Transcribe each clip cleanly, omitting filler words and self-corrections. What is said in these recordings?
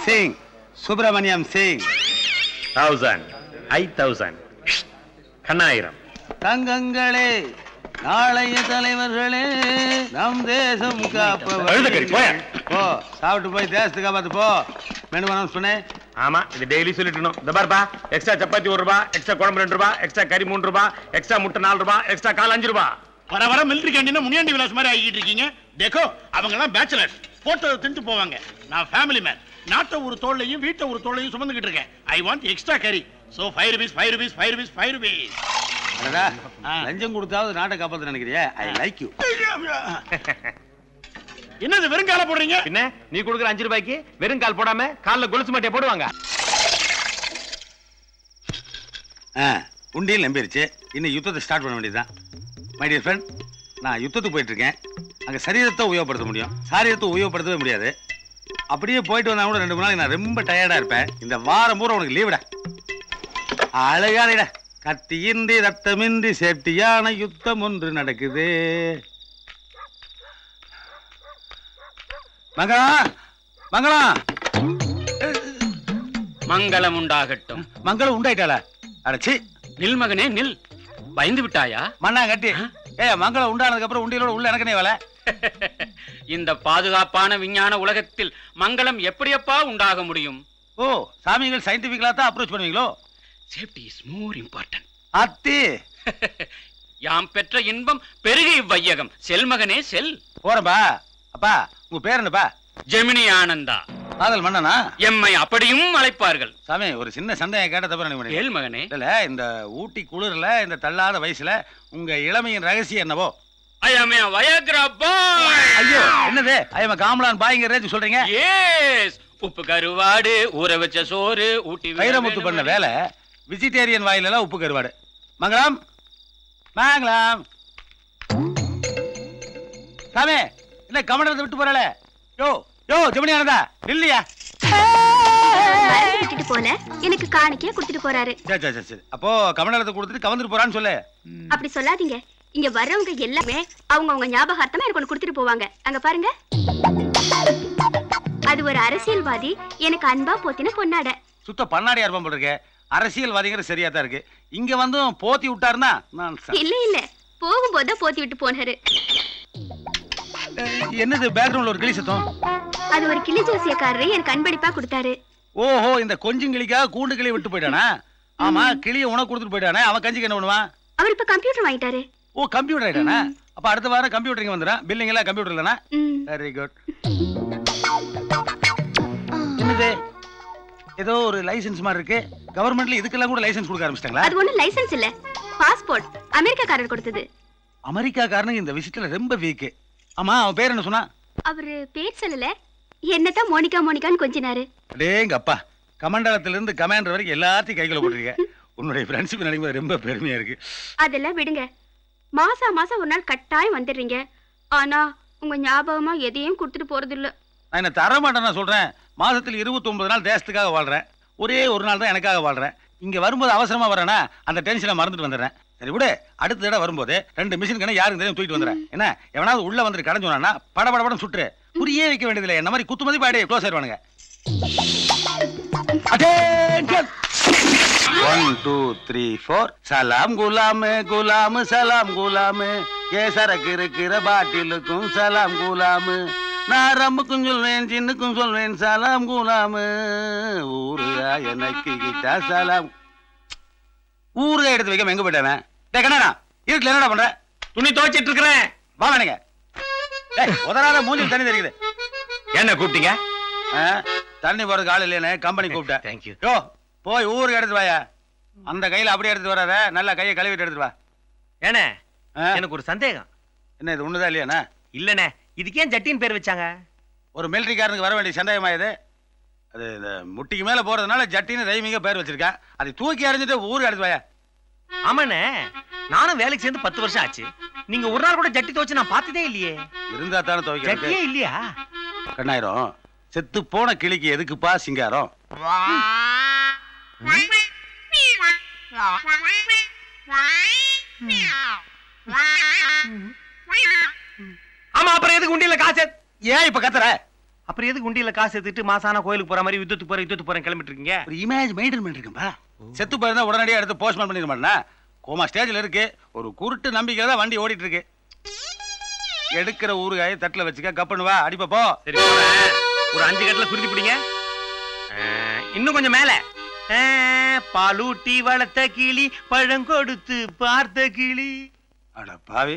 சிங், சுப்பிரமணியம் சிங். 1000, 5000, கண்ணாயிரம். தங்கங்களே, நாளைய தலைவர்களே, நம் தேசம் காப்பவர். போ, சாப்பிட்டு போய் தேசத்துக்கு காப்பாத்து போ. மெனு வேணும் சொன்னேன். ஆமா, இது டெய்லி சொல்லிட்டு இந்த பாருப்பா, எக்ஸ்ட்ரா சப்பாத்தி 1 ரூபாய், எக்ஸ்ட்ரா குழம்பு 2 ரூபாய், எக்ஸ்ட்ரா கறி 3 ரூபாய், எக்ஸ்ட்ரா முட்டை 4 ரூபாய், எக்ஸ்ட்ரா கால் 5 ரூபாய். வர வர மிலிட்டரி கேண்டீன் முனியாண்டி விலாஸ் மாதிரி ஆகிட்டு இருக்கீங்க. தேக்கோ, அவங்க எல்லாம் பேச்சுலர்ஸ், போட்டோ தின்ட்டு போவாங்க. நான் ஃபேமிலி மேன், நாட்டை ஒரு தோளையும் வீட்டை ஒரு தோளையும் சுமந்துகிட்டு இருக்கேன். ஐ வாண்ட் எக்ஸ்ட்ரா கறி. So 5 rupees, 5 rupees, 5 rupees, 5 rupees. அடடா, லஞ்சம் கொடுத்தாவது நாட்டை காப்பாத்த நினைக்கிறியா? I like you. என்னது வெறும் கால போடுறீங்க? பின்ன நீ கொடுக்குற 5 ரூபாய்க்கு வெறும் கால் போடாம கால்ல கொலுசு மாட்டிய போடுவாங்க. உண்டியில் நம்பிருச்சு. இன்னும் யுத்தத்தை ஸ்டார்ட் பண்ண வேண்டியதுதான். மை டியர் ஃப்ரெண்ட், நான் யுத்தத்துக்கு போயிட்டு இருக்கேன். அங்க சரீரத்தை உபயோகப்படுத்த முடியும், சாரீரத்தை உபயோகப்படுத்தவே முடியாது. அப்படியே போயிட்டு வந்தா கூட 2-3 நாளைக்கு நான் ரொம்ப டயர்டா இருப்பேன். இந்த வாரம் பூரா உனக்கு லீவுடா. அழகானடா, கத்தியின்றி ரத்தமின்றி சேஃப்டியான யுத்தம் ஒன்று நடக்குது. மங்களம், மங்களம், மங்களம் உண்டாகட்டும். மங்களம் உண்டாயிட்டாளா? அடச்சி, நில் மகனே நில். பயந்து விட்டாயா? மண்ணா கட்டி. மங்களம் உண்டானதுக்கு அப்புறம் உண்டியலோட உள்ள எனக்குனே வேலை. இந்த பாதுகாப்பான விஞ்ஞான உலகத்தில் மங்களம் எப்படியப்பா உண்டாக முடியும்? ஓ, சாமிகள் சயின்டிபிக்கலா தான் அப்ரோச் பண்ணுவீங்களோ? Safety is more important. அத்தி, யாம் பெற்ற இன்பம் பெருகி இவ்வையகம். செல் மகனே செல். போறப்பா. அப்பா, உங்க பேர் என்னப்பா? ஜெமினி ஆனந்தா. காதல் மன்னனா? எம்மை அப்படியும் அழைப்பார்கள். சாமி, ஒரு சின்ன சந்தேகம் கேட்ட தப்ப நினைக்கிறேன். கேள் மகனே. இல்ல, இந்த ஊட்டி குளிர்ல, இந்த தள்ளாத வயசுல உங்க இளமையின் ரகசியம் என்னவோ? I am a Viagra boy. ஐயோ, என்னது? I am a காம்லான் பாய்ங்க ரேஞ்ச் சொல்றீங்க? Yes. உப்பு கருவாடு, ஊற வச்ச சோறு, ஊட்டி வைரமுத்து பண்ண வேலை. வெஜிடேரியன் வாயில எல்லாம் உப்பு கருவாடு. மங்களம், மங்களம். சாமி, என்ன கமண்டலத்தை விட்டு போறல? யோ யோ, ஜெமினி ஆனந்தா, இல்லையா? விட்டுட்டு போல, எனக்கு காணிக்கையா கொடுத்துட்டு போறாரு. சரி, அப்போ கமண்டலத்தை கொடுத்துட்டு கவர்ந்துட்டு போறான்னு சொல்லு. அப்படி சொல்லாதீங்க. இங்க வர்றவங்க எல்லாமே அவங்க ஞாபகார்த்தமா எனக்கு ஒண்ணு கொடுத்துட்டு போவாங்க. அங்க பாருங்க, அது ஒரு அரசியல்வாதி எனக்கு அன்பா போத்தின பொன்னாட. சுத்த பண்ணாடியா இருப்பான் போல இருக்கு. அரசியல்வாதிங்கிற சரியா தான் இருக்கு. இங்க வந்து போத்தி விட்டாருன்னா இல்ல போகும்போது போத்தி விட்டு போனாரு. என்னது பேக்ரவுண்ட்ல ஒரு கிளி சத்தம்? அது ஒரு கிளி ஜோசியக்காரரு எனக்கு அன்பளிப்பா கொடுத்தாரு. ஓஹோ, இந்த கொஞ்சம் கிளிக்காக கூண்டு கிளி விட்டு போயிட்டானா? ஆமா, கிளியை உனக்கு கொடுத்துட்டு போயிட்டானே, அவன் கஞ்சிக்கு என்ன பண்ணுவான்? அவர் இப்ப கம்ப்யூட்டர் வாங்கிட்டாரு. ஓ, கம்ப்யூட்டர் ஆயிட்டானா? அப்ப அடுத்த வாரம் கம்ப்யூட்டரிங் வந்துடும். பில்லிங் எல்லாம் கம்ப்யூட்டர் இல்லனா? Very good. என்னது, ஏதோ ஒரு லைசென்ஸ் மாதிரி இருக்கு. கவர்மெண்ட்ல இதுக்கெல்லாம் கூட லைசென்ஸ் கொடுக்க ஆரம்பிச்சிட்டாங்களா? அது ஒண்ணு லைசென்ஸ் இல்ல, பாஸ்போர்ட். அமெரிக்காக்காரர் கொடுத்தது. அமெரிக்காக்காரனுக்கு இந்த விஷயத்துல ரொம்ப வீக். ஆமா, அவன் பேர் என்ன சொன்னா? அவரு பேர் சொல்லல, என்னதான் மோனிகா மோனிகான்னு கொஞ்சினாரு. அடேங்க அப்பா, கமாண்டலத்துல இருந்து கமாண்டர் வரைக்கும் எல்லாத்தையும் கைக்குள்ள போட்டுருக்க. உன்னுடைய ஃப்ரெண்ட்ஷிப் நினைக்கும் ரொம்ப பெருமையா இருக்கு. அதெல்லாம் விடுங்க. மாசம் ஒரு நாள் கட்டாயம் வந்துடுறீங்க. ஆனா உங்க ஞாபகமா எதையும் கொடுத்துட்டு போறது இல்ல. நான் என்ன தர மாட்டேன் சொல்றேன். மாசத்துல 29 நாள் தேசத்துக்காக வாழ்றேன். ஒரே ஒரு நாள் தான் எனக்காக வாழ்றேன். இங்க வரும்போது அவசரமா வரேனா அந்த டென்ஷனை மறந்துட்டு வந்துடுறேன். சரி விடு, அடுத்த தடவை வரும்போது 2 மிஷின் கண்ணை யாரும் தெரியும் தூக்கிட்டு வந்துடுறேன். என்ன, எவனாவது உள்ள வந்துட்டு கடன் சொன்னா படபடபடம் சுட்டுரு. புரியே வைக்க வேண்டியதில்லை. என்ன மாதிரி குத்து மதிப்பு ஆயிடு க்ளோஸ் ஆயிடுவானுங்க. 1 2 3 4 சலாம் குலாம் குலாம் சலாம் குலாம். ஏ சரக்கு இருக்கிற பாட்டிலுக்கும் சலாம் குலாம். நான் ரம்புக்கும் சொல்வேன், சின்னுக்கும் சொல்வேன் சலாம் குலாம். ஊருகா எனக்கு கிட்டா சலாம். ஊருகா எடுத்து வைக்காம எங்க போயிட்டேன்? கண்ணா, இருக்குல என்னடா பண்ற? துணி துவைச்சிட்டு இருக்கிறேன். வா வேணுங்க. உதறாத மூஞ்சில் தண்ணி தெரியுது. என்ன கூப்பிட்டீங்க? தண்ணி போறதுக்கு ஆள் இல்லைன்னு கம்பெனி கூப்பிட்டேன். தேங்க்யூ. யோ, போய் ஊருக்கு எடுத்து வாயா. அந்த கையில அப்படியே எடுத்து வராத, நல்லா கையை கழுவிட்டு எடுத்து வா. ஏண்ணே, எனக்கு ஒரு சந்தேகம். என்ன, இது ஒண்ணுதான் இல்லையாண்ணா? இல்லண்ணே, இதுக்கு ஏன் ஜட்டின்னு பேர் வச்சாங்க? ஒரு மிலிட்டரிக்காரனுக்கு வர வேண்டிய சந்தேகமா இது? அது இந்த முட்டிக்கு மேல போறதுனால ஜட்டின்னு ரைமிங்க பேர் வச்சிருக்கா. அதை தூக்கி அரைஞ்சிட்டு ஊருக்கு எடுத்து வாயா. ஆமாண்ணே, நானும் வேலைக்கு சேர்ந்து 10 வருஷம் ஆச்சு. நீங்க ஒரு நாள் கூட ஜட்டி துவைச்சு நான் பார்த்ததே இல்லையே. இருந்தா தானே துவைக்க. ஜட்டியே இல்லையா? கண்ணாயிரம், செத்து போன கிளிக்கு எதுக்குப்பா சிங்காரம்? ஆமா, அப்புறம் எதுக்கு உண்டியல காசு? ஏன் இப்ப கத்துற? அப்புறம் எதுக்கு உண்டியில காசு எடுத்துட்டு மாசான கோயிலுக்கு போற மாதிரி யுத்தத்துக்கு போறேன் கிளம்பிட்டு இருக்கீங்க? ஒரு இமேஜ் மெயின்டைன் பண்ணிருக்கேன்பா. செத்து போயிருந்தா உடனடியாக எடுத்து போஸ்ட்மார்ட்டம் பண்ணிட மாட்டேனா? கோமா ஸ்டேஜ்ல இருக்கு. ஒரு குருட்டு நம்பிக்கை தான் வண்டி ஓடிட்டு இருக்கு. எடுக்கிற ஊறுகாயை தட்டுல வச்சுக்க, கப்பன்னு வா, அடிப்பா போ. சரி போறேன். ஒரு 5 கட்டல சுருதி பிடிங்க. இன்னும் கொஞ்சம் மேல. பாலூட்டி வளர்த்த கிளி, பழம் கொடுத்து பார்த்த கிளி. அட பாவி,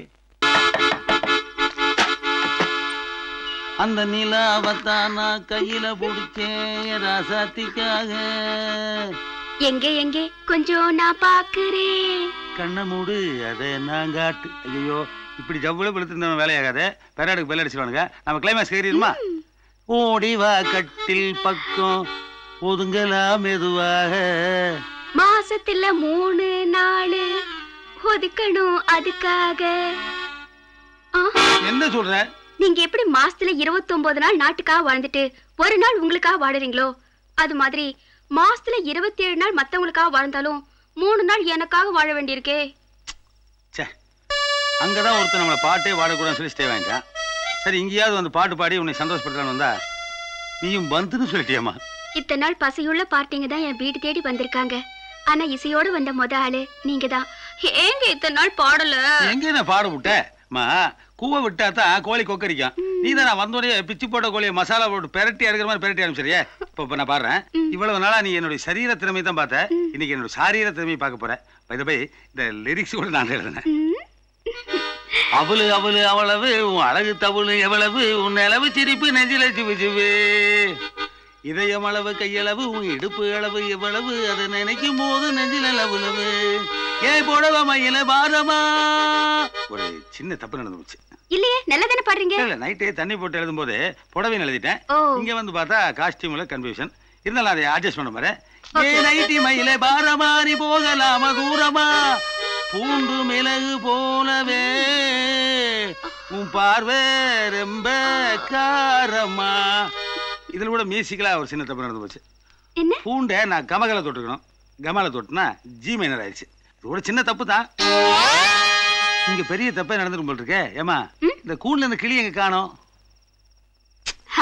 அந்த நிலாவத்தான் நான் கையில பிடிச்சேன் ராசாத்திக்காக. எங்கே எங்கே கொஞ்சம் நான் பாக்குறேன். கண்ணை மூடு, அதை நான் காட்டு. ஐயோ, இப்படி ஜவ்வுல விழுத்து வேலையாகாத. பெராடுக்கு பெல் அடிச்சிருவானுங்க. நம்ம கிளைமேக்ஸ் கேறிடுமா? ஓடிவா கட்டில் பக்கம் ஒதுங்கலாம் மெதுவாக. மாசத்துல 3 நாள் ஒதுக்கணும் அதுக்காக. என்ன சொல்ற? நீங்க எப்படி மாசத்துல 29 நாள் நாட்டுக்காக வாழ்ந்துட்டு ஒரு நாள் உங்களுக்காக வாடுறீங்களோ, அது மாதிரி மாசத்துல 27 நாள் மத்தவங்களுக்காக வாழ்ந்தாலும் 3 நாள் எனக்காக வாழ வேண்டியிருக்கே. அங்கதான் ஒருத்தர் நம்மளை பாட்டே வாடக்கூடாதுன்னு சொல்லி ஸ்டே வாங்கிட்டான். சரி, இங்கேயாவது வந்து பாட்டு பாடி உன்னை சந்தோஷப்படுத்தலான்னு வந்தா நீயும் வந்துன்னு சொல்லிட்டியம்மா. இத்தனை நாள் பசியுள்ள பார்ட்டிங்க தான் என் வீடு தேடி வந்திருக்காங்க. ஆனா இசையோடு வந்த ஆளு நீங்க தான். ஏங்க இத்தனை நாள் பாடல? எங்க நான் பாட விட்டேம்மா? கூவ விட்டா தான் கோழி கொக்கரிக்கும். நீ தான் நான் வந்தோடனே பிச்சு போட்ட கோழியை மசாலா போட்டு பெரட்டி எடுக்கிற மாதிரி பெரட்டி ஆரம்பிச்சிரியே. இப்ப நான் பாடுறேன். இவ்வளவு நாளா நீ என்னுடைய சரீர திறமை தான் பார்த்த. இன்னைக்கு என்னோட சாரீர திறமையை பார்க்க போறேன். போய் இந்த லிரிக்ஸ் கூட நான் எழுதுனேன். அவளு அவளு அவளவு உன் அழகு தவுளு எவ்வளவு, உன் அளவு சிரிப்பு நெஞ்சில சிவு சிவு. இதயம் அளவு கையளவு உன் இடுப்பு அளவு எவ்வளவு, அதை நினைக்கும் போது நெஞ்சில லவுலவு. ஏ போடவா மயில பாரமா. ஒரு சின்ன தப்பு நடந்து போச்சு. இல்லையே, நல்லா தானே பாடுறீங்க. இல்ல, நைட்டே தண்ணி போட்டு எழுதும் போது புடவைன்னு எழுதிட்டேன். இங்க வந்து பார்த்தா காஸ்டியூம்ல கன்ஃபியூஷன். இருந்தாலும் அதை அட்ஜஸ்ட் பண்ண மாதிரி. ஏ நைட்டி மயில பாரமா, நீ போகலாமா தூரமா, பூண்டு மிளகு போலவே உன் பார்வை ரொம்ப காரமா. இதுல கூட மியூசிக்கலா ஒரு சின்ன தப்பு நடந்து போச்சு. என்ன? பூண்டை நான் கமகல தொட்டுக்கணும். கமல தொட்டுனா ஜி மைனர் ஆயிடுச்சு. இது ஒரு சின்ன தப்பு தான். இங்க பெரிய தப்பே நடந்துரும் போல் இருக்கே. ஏமா, இந்த கூண்டுல இந்த கிளி எங்க காணோம்?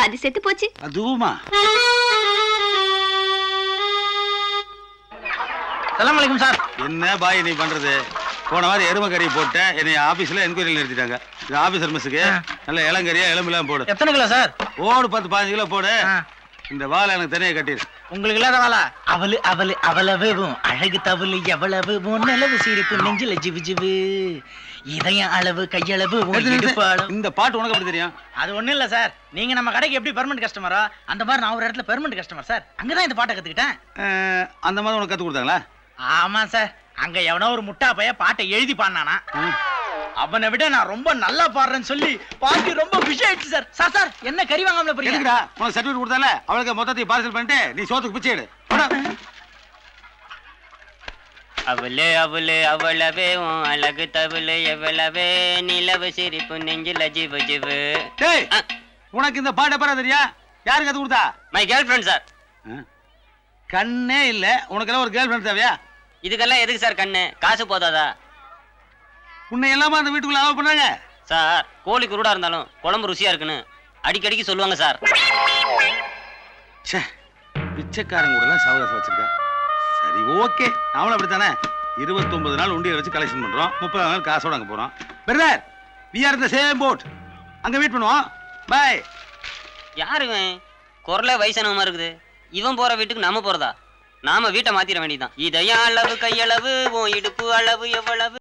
அது செத்து போச்சு. அதுவுமா? சலாம் அலைக்கும் சார். என்ன பாய் நீ பண்றது? போன வாரம் எருமை கறி போட்ட என்னை ஆபீஸ்ல என்கொயரியில் நிறுத்திட்டாங்க. இது ஆபீசர் மிஸ்ஸுக்கு நல்ல இளங்கறியா எலும்புலாம் போடு. எத்தனை கிலோ சார்? ஓடு 10-15 கிலோ போடு. இந்த வாழை எனக்கு தனியாக கட்டிடு. உங்களுக்கு இல்லாத வாழா? அவளு அவளு அவ்வளவு அழகு தவளு எவ்வளவு, நிலவு சிரிப்பு நெஞ்சில ஜிவு ஜிவு, இதயம் அளவு கையளவு. இந்த பாட்டு உனக்கு எப்படி தெரியும்? அது ஒண்ணும் இல்ல சார், நீங்க நம்ம கடைக்கு எப்படி பெர்மனன்ட் கஸ்டமரா, அந்த மாதிரி நான் ஒரு இடத்துல பெர்மனன்ட் கஸ்டமர் சார். அங்கதான் இந்த பாட்டை கத்துக்கிட்டேன். அந்த மாதிரி உனக்கு கத்து கொடுத்தாங்களா? ஆமா சார், அங்க எவனோ ஒரு முட்டா பைய பாட்டை எழுதி பாடினானா. அவனை விட நான் ரொம்ப நல்லா பாடுறேன்னு சொல்லி பாட்டி ரொம்ப விஷயம் ஆயிடுச்சு சார். சார் சார் என்ன கறி வாங்காமல போறீங்க? உனக்கு சர்டிபிகேட் கொடுத்தால அவளுக்கு மொத்தத்தை பார்சல் பண்ணிட்டு நீ சோத்துக்கு பிச்சை எடு. அவளே அவளே அவளவே உன் அழகு தவளு எவ்வளவே, நிலவு சிரிப்பு நெஞ்சில ஜிவு ஜிவு. டேய், உனக்கு இந்த பாட்டை பாட தெரியா? யாருக்கு கத்து கொடுத்தா? My girl friend sir. கண்ணே இல்ல, உனக்கெல்லாம் ஒரு கேர்ள் ஃப்ரெண்ட் தேவையா? இதுக்கெல்லாம் எதுக்கு சார் கண்ணு? காசு போதாதா? உன்னை எல்லாமே அந்த வீட்டுக்குள்ள அலோவ் பண்ணாங்க சார். கோழி குருடா இருந்தாலும் குழம்பு ருசியா இருக்குன்னு அடிக்கடிக்கு சொல்லுவாங்க சார். பிச்சைக்காரங்க கூட எல்லாம் சவகாசம் வச்சிருக்கா. சரி, ஓகே, நாமளும் அப்படித்தானே. 29 நாள் உண்டியை வச்சு கலெக்ஷன் பண்றோம். 30 நாள் காசோட அங்க போறோம். Brother, we are in the same boat. அங்க வெயிட் பண்ணுவோம். பை. யாரு இவன்? குரலே வயசானவமா இருக்குது. இவன் போற வீட்டுக்கு நாம போறதா? நாம வீட்டை மாத்திர வேண்டியதான். இதயம் அளவு கையளவு உன் இடுப்பு அளவு எவ்வளவு.